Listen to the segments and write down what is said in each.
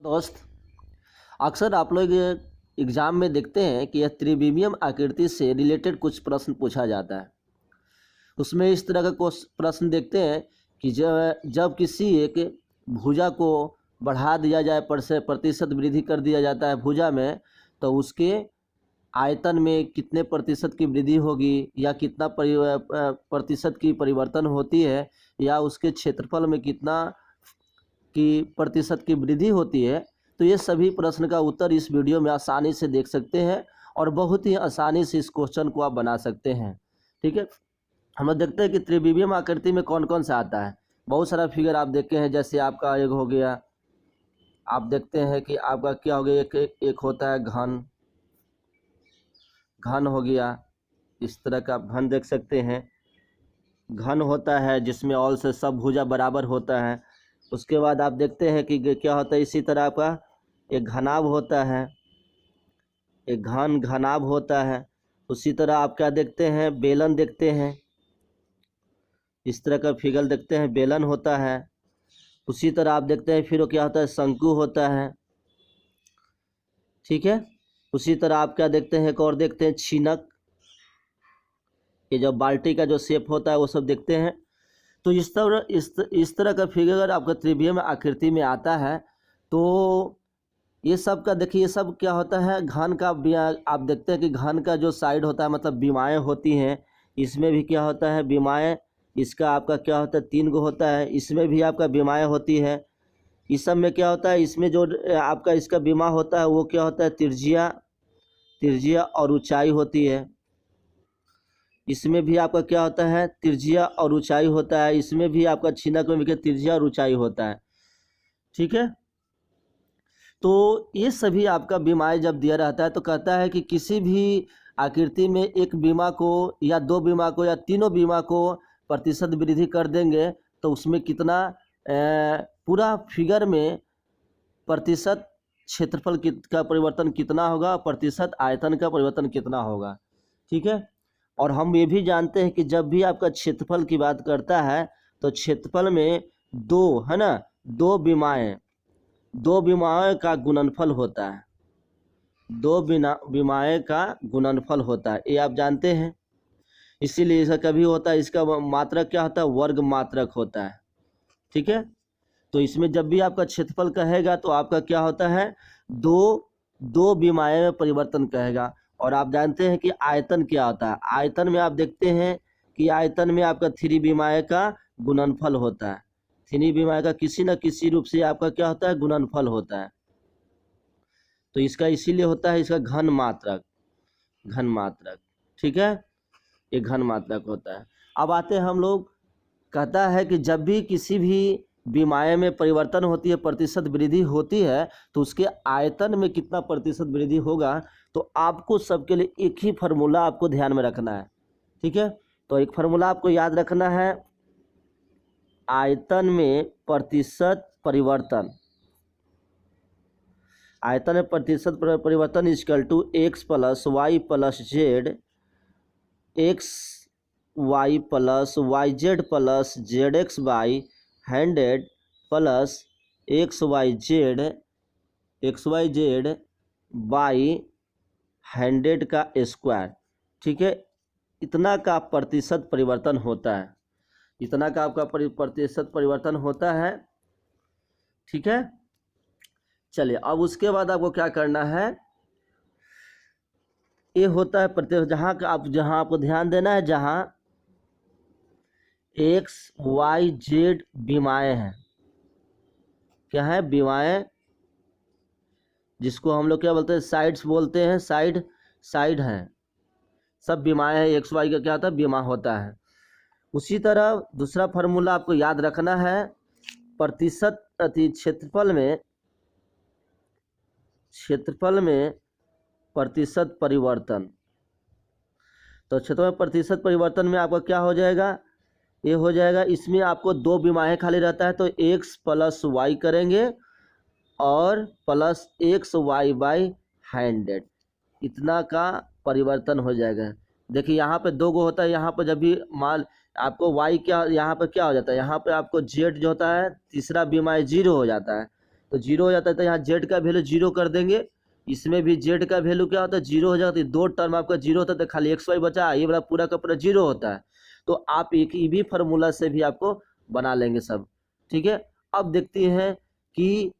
दोस्त, अक्सर आप लोग एग्जाम में देखते हैं कि यह त्रिविमीय आकृति से रिलेटेड कुछ प्रश्न पूछा जाता है। उसमें इस तरह का प्रश्न देखते हैं कि जब जब किसी एक भुजा को बढ़ा दिया जाए, प्रतिशत वृद्धि कर दिया जाता है भुजा में, तो उसके आयतन में कितने प्रतिशत की वृद्धि होगी, या कितना प्रतिशत की परिवर्तन होती है, या उसके क्षेत्रफल में कितना की प्रतिशत की वृद्धि होती है। तो ये सभी प्रश्न का उत्तर इस वीडियो में आसानी से देख सकते हैं और बहुत ही आसानी से इस क्वेश्चन को आप बना सकते हैं। ठीक है, हम लोग देखते हैं कि त्रिविमीय आकृति में कौन कौन सा आता है। बहुत सारा फिगर आप देखे हैं, जैसे आपका एक हो गया, आप देखते हैं कि आपका क्या हो गया, एक होता है घन हो गया। इस तरह का आप घन देख सकते हैं। घन होता है जिसमें ऑल से सब भुजा बराबर होता है। उसके बाद आप देखते हैं कि क्या होता है, इसी तरह आपका एक घनाभ होता है, एक घनाभ होता है। उसी तरह आप क्या देखते हैं, बेलन देखते हैं। इस तरह का फिगर देखते हैं, बेलन होता है। उसी तरह आप देखते हैं फिर वो क्या होता है, शंकु होता है। ठीक है, उसी तरह आप क्या देखते हैं, एक और देखते हैं छीनक। ये जो बाल्टी का जो शेप होता है वो सब देखते हैं। तो इस तरह का फिगर आपका त्रिविमीय आकृति में आता है। तो ये सब का देखिए, ये सब क्या होता है, घन का आप देखते हैं कि घन का जो साइड होता है, मतलब बीमाएँ होती हैं। इसमें भी क्या होता है, बीमाएँ। इसका आपका क्या होता है, 3 गो होता है। इसमें भी आपका बीमाएँ होती है। इस सब में क्या होता है, इसमें जो आपका इसका बीमा होता है वो क्या होता है, तिर्ज्या और ऊंचाई होती है। इसमें भी आपका क्या होता है, तिर्ज्या और ऊंचाई होता है। इसमें भी आपका छीनक में भी तिर्ज्या और ऊंचाई होता है। ठीक है, तो ये सभी आपका बीमाएँ जब दिया रहता है तो कहता है कि किसी भी आकृति में एक बीमा को या 2 बीमा को या तीनों बीमा को प्रतिशत वृद्धि कर देंगे तो उसमें कितना पूरा फिगर में प्रतिशत क्षेत्रफल का परिवर्तन कितना होगा, प्रतिशत आयतन का परिवर्तन कितना होगा। ठीक है, और हम ये भी जानते हैं कि जब भी आपका क्षेत्रफल की बात करता है तो क्षेत्रफल में 2 है ना, 2 बीमाएँ का गुणनफल होता है। 2 बीमाएँ का गुणनफल होता है, ये आप जानते हैं। इसीलिए इसका कभी होता है, इसका मात्रक क्या होता है, वर्ग मात्रक होता है। ठीक है, तो इसमें जब भी आपका क्षेत्रफल कहेगा तो आपका क्या होता है, 2 बीमाएँ में परिवर्तन कहेगा। और आप जानते हैं कि आयतन क्या होता है। आयतन में आप देखते हैं कि आयतन में आपका 3 बीमाएँ का गुणनफल होता है। 3 बीमाएँ का किसी न किसी रूप से आपका क्या होता है, गुणनफल होता है। तो इसका इसीलिए होता है इसका घन मात्रक। ठीक है, ये घन मात्रक होता है। अब आते हैं हम लोग, कहता है कि जब भी किसी भी बीमाएँ में परिवर्तन होती है, प्रतिशत वृद्धि होती है, तो उसके आयतन में कितना प्रतिशत वृद्धि होगा। तो आपको सबके लिए एक ही फार्मूला आपको ध्यान में रखना है। ठीक है, तो एक फार्मूला आपको याद रखना है, आयतन में प्रतिशत परिवर्तन। आयतन में प्रतिशत परिवर्तन equal to x plus y plus z, x y plus y z plus z x by 100 plus x y z by 100 का स्क्वायर। ठीक है, इतना का प्रतिशत परिवर्तन होता है, इतना का आपका प्रतिशत परिवर्तन होता है। ठीक है, चलिए अब उसके बाद आपको क्या करना है, ये होता है जहाँ आपको ध्यान देना है, जहाँ एक्स वाई जेड बीमाएँ हैं। क्या है, बीमाएँ, जिसको हम लोग क्या बोलते हैं, साइड्स बोलते हैं, साइड हैं। सब बीमाएँ हैं, एक्स वाई का क्या होता है, बीमा होता है। उसी तरह दूसरा फार्मूला आपको याद रखना है, प्रतिशत क्षेत्रफल में प्रतिशत परिवर्तन। तो क्षेत्रफल में प्रतिशत परिवर्तन में आपका क्या हो जाएगा, ये हो जाएगा, इसमें आपको 2 बीमाएँ खाली रहता है तो x प्लस वाई करेंगे और प्लस एक्स वाई बाई 100, इतना का परिवर्तन हो जाएगा। देखिए यहाँ पे 2 गो होता है, यहाँ पर जब भी मान आपको y क्या यहाँ पे क्या हो जाता है, यहाँ पे आपको z जो होता है तीसरा बीमाएँ 0 हो जाता है। तो जीरो हो जाता है, तो यहाँ जेड का वैल्यू जीरो कर देंगे, इसमें भी जेड का वैल्यू क्या होता है, जीरो हो जाता है। दो टर्म आपका जीरो होता है, तो खाली एक्स वाई बचा, ये वाला पूरा का पूरा जीरो होता है। तो आप एक ई भी फार्मूला से भी आपको बना लेंगे सब, ठीक है। अब देखते हैं कि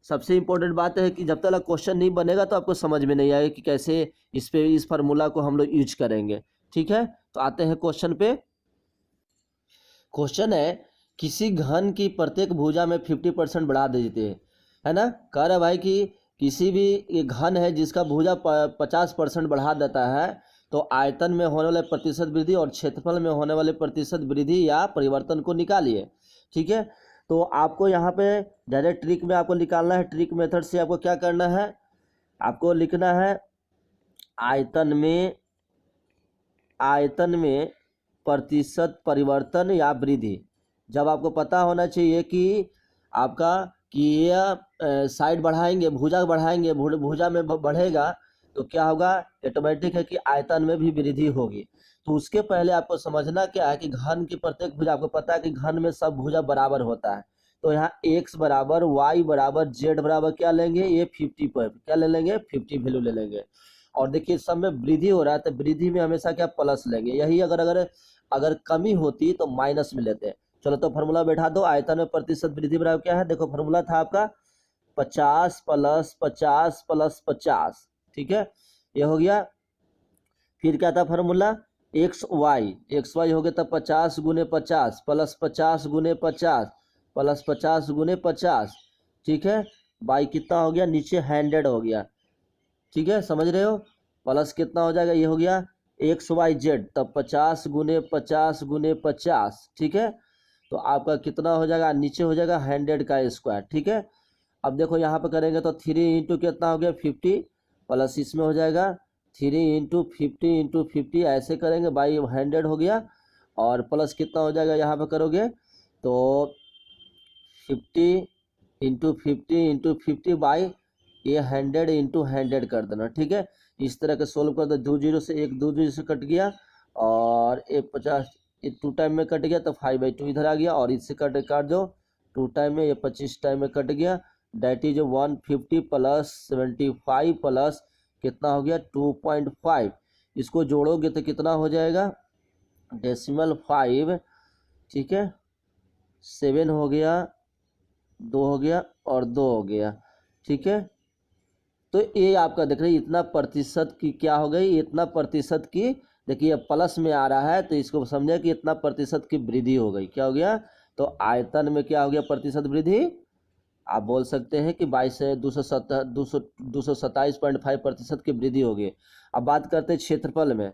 सबसे इम्पोर्टेंट बात है कि जब तक क्वेश्चन नहीं बनेगा तो आपको समझ में नहीं आएगा कि कैसे इस फार्मूला को हम लोग यूज करेंगे, ठीक है। तो आते हैं क्वेश्चन पे। क्वेश्चन है किसी घन की प्रत्येक भुजा में 50% बढ़ा देते हैं, है ना। कह रहा भाई कि किसी भी एक घन है जिसका भुजा 50% बढ़ा देता है, तो आयतन में होने वाले प्रतिशत वृद्धि और क्षेत्रफल में होने वाले प्रतिशत वृद्धि या परिवर्तन को निकालिए, ठीक है। तो आपको यहाँ पे डायरेक्ट ट्रिक में आपको निकालना है। ट्रिक मेथड से आपको क्या करना है, आपको लिखना है आयतन में प्रतिशत परिवर्तन या वृद्धि। जब आपको पता होना चाहिए कि आपका कि ये साइड बढ़ाएंगे, भुजा बढ़ाएंगे, भुजा में बढ़ेगा तो क्या होगा, ऑटोमेटिक है कि आयतन में भी वृद्धि होगी। तो उसके पहले आपको समझना क्या है कि घन की प्रत्येक भुजा, आपको पता है कि घन में सब भुजा बराबर होता है। तो यहाँ x बराबर y बराबर z बराबर क्या लेंगे, ये 50 पर क्या ले लेंगे, 50 वैल्यू ले लेंगे। और देखिए सब में वृद्धि हो रहा है, तो वृद्धि में हमेशा क्या प्लस लेंगे। यही अगर कमी होती तो माइनस में लेते हैं। चलो तो फार्मूला बैठा दो। आयतन में प्रतिशत वृद्धि बराबर क्या है, देखो फार्मूला था आपका 50 प्लस 50 प्लस 50, ठीक है, ये हो गया। फिर क्या था फार्मूला, एक्स वाई हो गया तब 50 गुने 50 प्लस 50 गुने 50 प्लस 50 गुने 50, ठीक है। बाई कितना हो गया, नीचे 100 हो गया, ठीक है, समझ रहे हो। प्लस कितना हो जाएगा, ये हो गया एक्स वाई जेड, तब 50 गुने 50 गुने 50, ठीक है। तो आपका कितना हो जाएगा, नीचे हो जाएगा 100 का स्क्वायर, ठीक है। अब देखो यहाँ पे करेंगे तो 3 इंटू कितना हो गया 50 प्लस इसमें हो जाएगा 3 इंटू 50 ऐसे करेंगे, बाई 100 हो गया। और प्लस कितना हो जाएगा यहाँ पे करोगे तो 50 इंटू 50 बाई ये 100 इंटू 100 कर देना, ठीक है। इस तरह के सोल्व कर दो, 2 जीरो से 1 2 जीरो से कट गया, और 50 ये 2 टाइम में कट गया तो 5/2 इधर आ गया, और इससे काट दो 2 टाइम में, ये 25 टाइम में कट गया। डेट इज 150 प्लस 75 प्लस कितना हो गया 2.5। इसको जोड़ोगे तो कितना हो जाएगा, डेसिमल 5, ठीक है, 7 हो गया, 2 हो गया और 2 हो गया, ठीक है। तो ये आपका देख रहे इतना प्रतिशत की क्या हो गई, इतना प्रतिशत की, देखिए प्लस में आ रहा है तो इसको समझे कि इतना प्रतिशत की वृद्धि हो गई। क्या हो गया, तो आयतन में क्या हो गया प्रतिशत वृद्धि, आप बोल सकते हैं कि 22 से 227.5% की वृद्धि हो गई। अब बात करते हैं क्षेत्रफल में,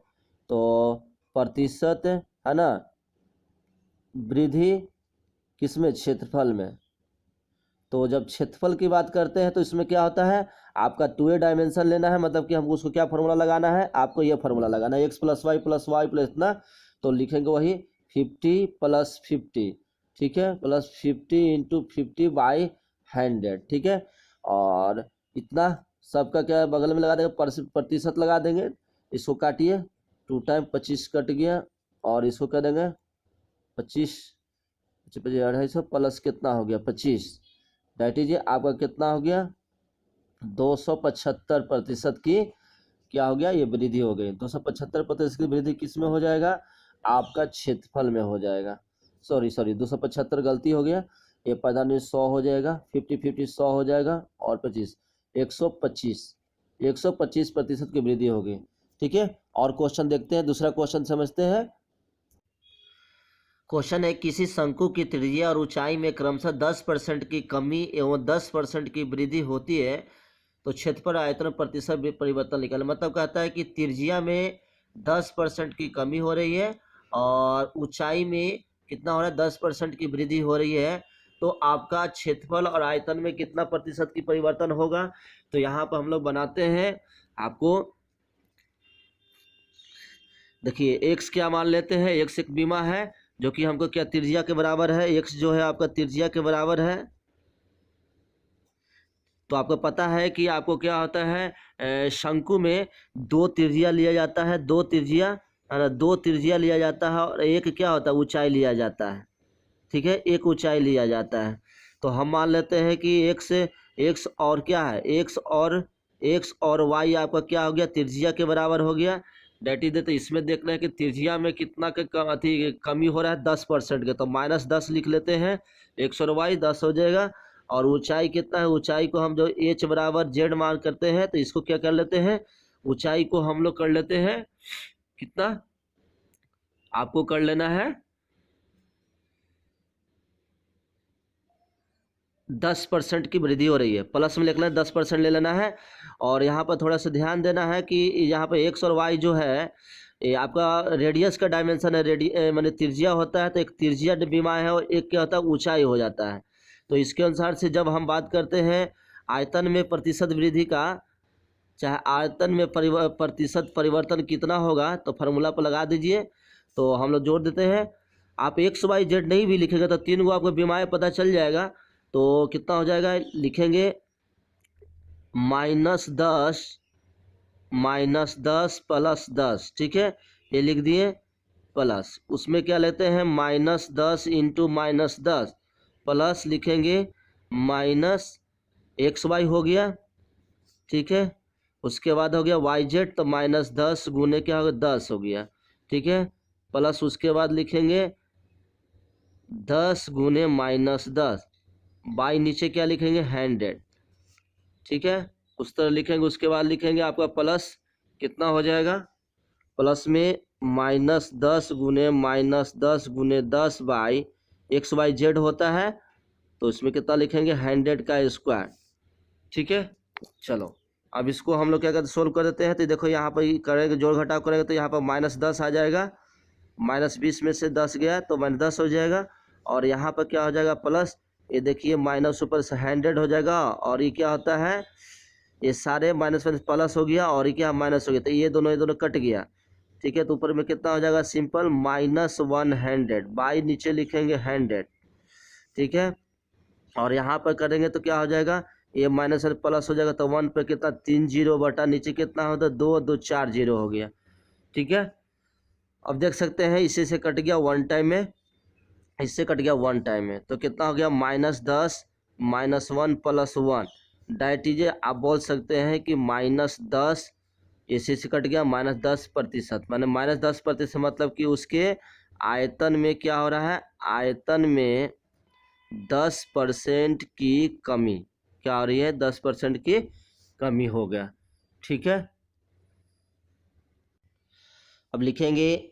तो प्रतिशत है ना वृद्धि किसमें, क्षेत्रफल में। तो जब क्षेत्रफल की बात करते हैं तो इसमें क्या होता है, आपका 2a डायमेंशन लेना है, मतलब कि हमको उसको क्या फार्मूला लगाना है, आपको ये फार्मूला लगाना है, x प्लस वाई प्लस इतना। तो लिखेंगे वही 50 प्लस 50, ठीक है, प्लस 50 इंटू 50 बाई 100, ठीक है। और इतना सबका क्या बगल में लगा देंगे, प्रतिशत लगा देंगे। इसको काटिए, 2 टाइम 25 कट गया, और इसको कर देंगे 25 250 प्लस कितना हो गया 25, दैट इज आपका कितना हो गया 275% की क्या हो गया, ये वृद्धि हो गई। 275% की वृद्धि किस में हो जाएगा, आपका क्षेत्रफल में हो जाएगा। सॉरी 275 गलती हो गया, ये 100 हो जाएगा, 50 100 हो जाएगा, और 25 125% की वृद्धि होगी, ठीक है। और क्वेश्चन देखते हैं, दूसरा क्वेश्चन समझते हैं। क्वेश्चन है किसी शंकु की त्रिज्या और ऊंचाई में क्रमशः 10% की कमी एवं 10% की वृद्धि होती है, तो क्षेत्रफल आयतन प्रतिशत परिवर्तन निकालें। मतलब कहता है कि त्रिज्या में 10% की कमी हो रही है और ऊंचाई में कितना हो रहा है 10% की वृद्धि हो रही है, तो आपका क्षेत्रफल और आयतन में कितना प्रतिशत की परिवर्तन होगा। तो यहाँ पर हम लोग बनाते हैं, आपको देखिए x क्या मान लेते हैं, x एक बीमा है जो कि हमको क्या त्रिज्या के बराबर है, x जो है आपका त्रिज्या के बराबर है। तो आपको पता है कि आपको क्या होता है, शंकु में 2 त्रिज्या लिया जाता है, 2 त्रिज्या लिया जाता है, और एक क्या होता है ऊंचाई लिया जाता है, ठीक है, एक ऊंचाई लिया जाता है। तो हम मान लेते हैं कि एक्स और क्या है, एक्स और वाई आपका क्या हो गया, त्रिज्या के बराबर हो गया। डेट इज, तो इसमें देखना है कि त्रिज्या में कितना के कमी हो रहा है, 10% के, तो -10 लिख लेते हैं। एक्स और वाई 10 हो जाएगा। और ऊंचाई कितना है, ऊंचाई को हम जो h बराबर जेड मान करते हैं, तो इसको क्या कर लेते हैं, ऊंचाई को हम लोग कर लेते हैं कितना, आपको कर लेना है 10% की वृद्धि हो रही है, प्लस में लिख लेना 10% ले लेना है। और यहाँ पर थोड़ा सा ध्यान देना है कि यहाँ पर एक्स और वाई जो है ये आपका रेडियस का डायमेंशन है, माने त्रिज्या होता है, तो एक त्रिज्या विमा है और एक क्या होता है, ऊंचाई हो जाता है। तो इसके अनुसार से जब हम बात करते हैं आयतन में प्रतिशत वृद्धि का, चाहे आयतन में प्रतिशत परिवर्तन कितना होगा, तो फार्मूला पर लगा दीजिए। तो हम लोग जोड़ देते हैं। आप एक्स वाई जेड नहीं भी लिखेंगे तो 3 गो आपको विमाएँ पता चल जाएगा। तो कितना हो जाएगा, लिखेंगे -10 प्लस 10, ठीक है, ये लिख दिए। प्लस उसमें क्या लेते हैं, -10 इंटू -10 प्लस लिखेंगे -XY हो गया, ठीक है। उसके बाद हो गया YZ, तो -10 गुने क्या हो गया, 10 हो गया, ठीक है। प्लस उसके बाद लिखेंगे 10 गुने -10, बाई नीचे क्या लिखेंगे 100, ठीक है, उस तरह लिखेंगे। उसके बाद लिखेंगे आपका प्लस कितना हो जाएगा, प्लस में -10 गुने -10 गुने 10 बाई XYZ होता है, तो इसमें कितना लिखेंगे 100 का स्क्वायर, ठीक है। चलो अब इसको हम लोग क्या करते, सोल्व कर देते हैं। तो देखो यहाँ पर करेंगे, जोड़ घटाव करेंगे, तो यहाँ पर -10 आ जाएगा, -20 में से 10 गया तो -10 हो जाएगा। और यहाँ पर क्या हो जाएगा प्लस, ये देखिए माइनस ऊपर से 100 हो जाएगा। और ये क्या होता है, ये सारे माइनस प्लस हो गया, और ये क्या माइनस हो गया, तो ये दोनों कट गया, ठीक है। तो ऊपर में कितना हो जाएगा, सिंपल -100 बाई नीचे लिखेंगे 100, ठीक है। और यहाँ पर करेंगे तो क्या हो जाएगा, ये माइनस प्लस हो जाएगा, तो 1 पे कितना 3 जीरो बटा नीचे कितना होता है 2 2 4 जीरो हो गया, ठीक है। अब देख सकते हैं इसी से कट गया 1 टाइम में, इससे कट गया 1 टाइम में, तो कितना हो गया -10 -1 प्लस 1, डायट लीजिए। आप बोल सकते हैं कि -10 इसी से कट गया -10%, माने -10% मतलब कि उसके आयतन में क्या हो रहा है, आयतन में 10% की कमी क्या हो रही है, 10% की कमी हो गया, ठीक है। अब लिखेंगे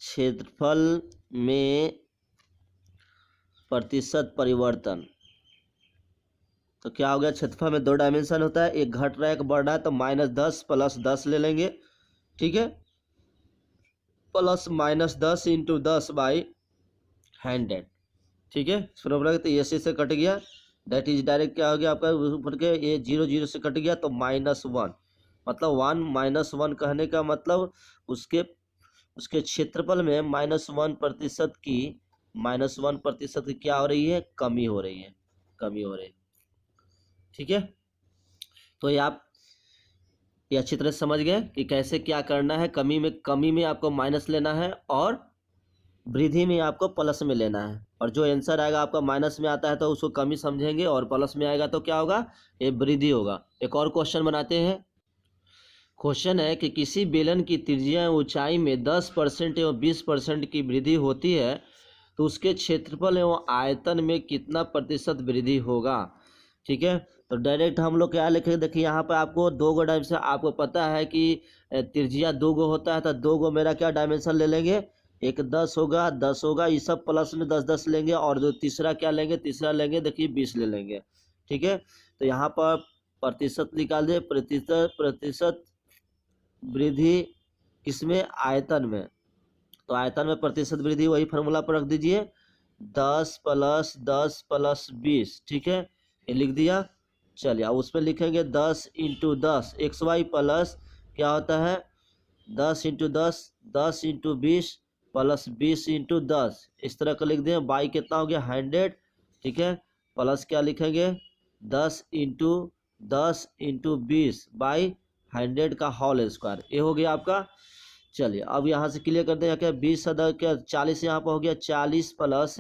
क्षेत्रफल में प्रतिशत परिवर्तन। तो क्या हो गया, क्षेत्रफल में 2 डायमेंशन होता है, एक घट रहा है एक बढ़ रहा है, तो -10 प्लस 10 ले लेंगे, ठीक है, प्लस -10 इंटू 10 बाई 100, ठीक है। तो ये से कट गया, दैट इज डायरेक्ट क्या हो गया आपका ऊपर के, ये 0 0 से कट गया, तो -1, मतलब 1 कहने का मतलब उसके क्षेत्रफल में -1% की क्या हो रही है, कमी हो रही है, ठीक है। तो ये आप ये अच्छी तरह समझ गए कि कैसे क्या करना है, कमी में आपको माइनस लेना है और वृद्धि में आपको प्लस में लेना है। और जो आंसर आएगा आपका माइनस में आता है तो उसको कमी समझेंगे, और प्लस में आएगा तो क्या होगा, ये वृद्धि होगा। एक और क्वेश्चन बनाते हैं। क्वेश्चन है कि किसी बेलन की त्रिज्या ऊंचाई में 10% एवं 20% की वृद्धि होती है, तो उसके क्षेत्रफल एवं आयतन में कितना प्रतिशत वृद्धि होगा, ठीक है। तो डायरेक्ट हम लोग क्या लिखेंगे, देखिए यहाँ पर आपको 2 गो डायमेंशन, आपको पता है कि त्रिज्या 2 गो होता है, तो 2 गो मेरा क्या डायमेंशन ले लेंगे, एक 10 होगा, ये सब प्लस में 10 लेंगे, और जो तीसरा क्या लेंगे, देखिए 20 ले लेंगे, ठीक है। तो यहाँ पर प्रतिशत निकाल दे, प्रतिशत वृद्धि किसमें, आयतन में। तो आयतन में प्रतिशत वृद्धि वही फार्मूला पर रख दीजिए, 10 प्लस 10 प्लस 20, ठीक है, ये लिख दिया। चलिए अब उसमें लिखेंगे 10 इंटू 10 XY प्लस क्या होता है 10 इंटू 10 10 इंटू 20 प्लस 20 इंटू 10, इस तरह का लिख दें। बाई कितना हो गया 100, ठीक है, प्लस क्या लिखेंगे 10 इंटू 20 बाई 100 का होल स्क्वायर, ये हो गया आपका। चलिए अब यहाँ से क्लियर करते हैं, क्या 20 क्या 40 यहाँ पर हो गया, 40 प्लस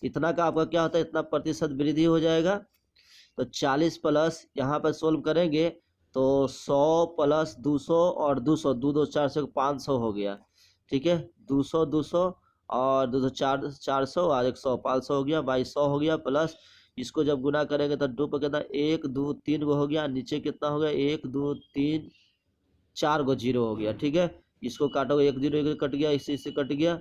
इतना का आपका क्या होता है, इतना प्रतिशत वृद्धि हो जाएगा। तो 40 प्लस यहाँ पर सोल्व करेंगे तो 100 प्लस 200 और 200, 2 2 4 से 500 हो गया। ठीक है, 200 200 और 200 400 और 100 500 हो गया, बाई 100 हो गया। प्लस इसको जब गुना करेंगे तो 2 पर कितना 1 2 3 गो हो गया, नीचे कितना हो गया 1 2 3 4 गो जीरो हो गया। ठीक है, इसको काटोगे 1 0 1 कट गया, इसी से कट गया।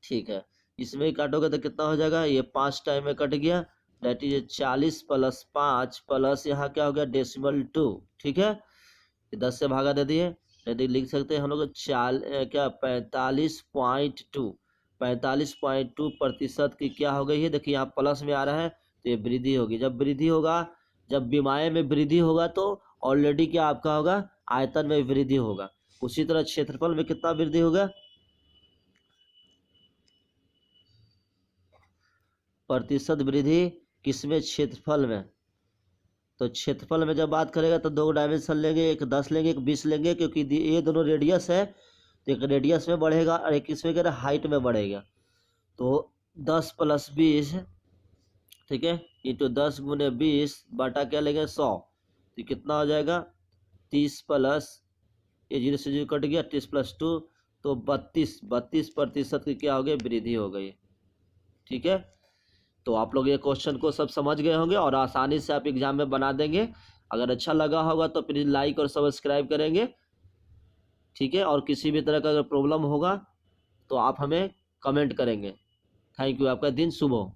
ठीक है, इसमें ही काटोगे तो कितना हो जाएगा, ये 5 टाइम में कट गया, दैट इज 40 प्लस 5 प्लस यहाँ क्या हो गया डेसिमल 2। ठीक है, 10 से भागा दे दिए, यदि लिख सकते हैं हम लोग क्या 45.2 प्रतिशत की क्या हो गई है। देखिए यहाँ प्लस में आ रहा है तो ये वृद्धि होगी। जब वृद्धि होगा, जब विमाएँ में वृद्धि होगा तो ऑलरेडी क्या आपका होगा, आयतन में वृद्धि होगा। उसी तरह क्षेत्रफल में कितना वृद्धि होगा, प्रतिशत वृद्धि किसमें, क्षेत्रफल में। तो क्षेत्रफल में जब बात करेगा तो 2 डायमेंशन लेंगे, एक 10 लेंगे एक 20 लेंगे, क्योंकि ये दोनों रेडियस है तो एक रेडियस में बढ़ेगा और एक इसमें क्या हाइट में बढ़ेगा। तो 10 प्लस 20, ठीक है, इंटू 10 गुने 20 बटा क्या लेंगे 100, तो कितना हो जाएगा 30 प्लस ये 0 से 0 कट गया, 30 प्लस 2 तो 32 प्रतिशत की क्या हो गई, वृद्धि हो गई। ठीक है, तो आप लोग ये क्वेश्चन को सब समझ गए होंगे और आसानी से आप एग्जाम में बना देंगे। अगर अच्छा लगा होगा तो प्लीज़ लाइक और सब्सक्राइब करेंगे। ठीक है, और किसी भी तरह का अगर प्रॉब्लम होगा तो आप हमें कमेंट करेंगे। थैंक यू, आपका दिन शुभ हो।